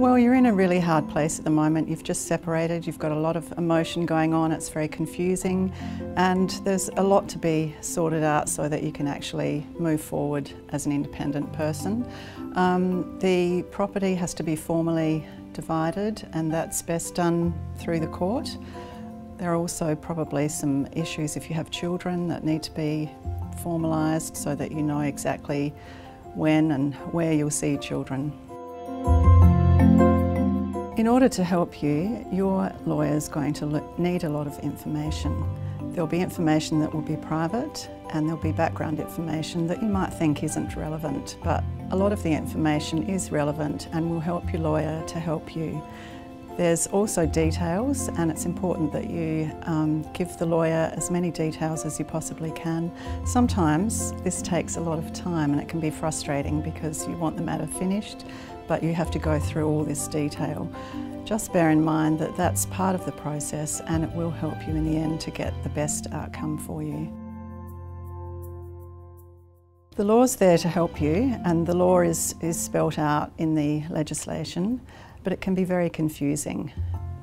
Well, you're in a really hard place at the moment. You've just separated, you've got a lot of emotion going on, it's very confusing, and there's a lot to be sorted out so that you can actually move forward as an independent person. The property has to be formally divided, and that's best done through the court. There are also probably some issues if you have children that need to be formalised so that you know exactly when and where you'll see children. In order to help you, your lawyer is going to need a lot of information. There'll be information that will be private, and there'll be background information that you might think isn't relevant, but a lot of the information is relevant and will help your lawyer to help you. There's also details, and it's important that you give the lawyer as many details as you possibly can. Sometimes this takes a lot of time and it can be frustrating because you want the matter finished, but you have to go through all this detail. Just bear in mind that that's part of the process, and it will help you in the end to get the best outcome for you. The law's there to help you, and the law is spelt out in the legislation, but it can be very confusing.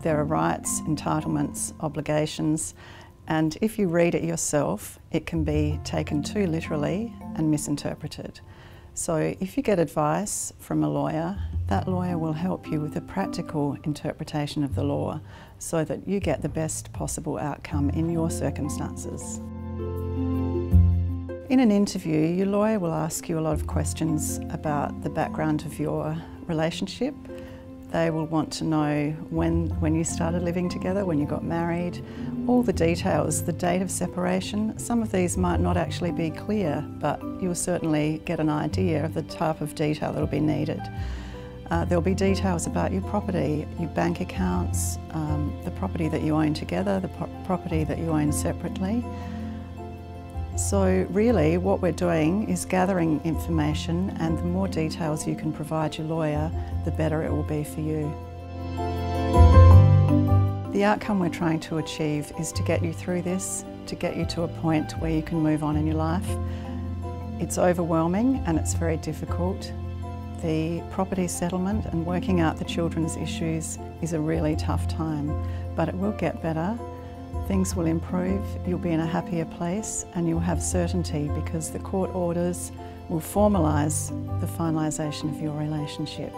There are rights, entitlements, obligations, and if you read it yourself, it can be taken too literally and misinterpreted. So if you get advice from a lawyer, that lawyer will help you with a practical interpretation of the law so that you get the best possible outcome in your circumstances. In an interview, your lawyer will ask you a lot of questions about the background of your relationship. They will want to know when you started living together, when you got married, all the details, the date of separation. Some of these might not actually be clear, but you'll certainly get an idea of the type of detail that will be needed. There'll be details about your property, your bank accounts, the property that you own together, the property that you own separately. So really what we're doing is gathering information, and the more details you can provide your lawyer, the better it will be for you. The outcome we're trying to achieve is to get you through this, to get you to a point where you can move on in your life. It's overwhelming and it's very difficult. The property settlement and working out the children's issues is a really tough time, but it will get better. Things will improve, you'll be in a happier place, and you'll have certainty because the court orders will formalise the finalisation of your relationship.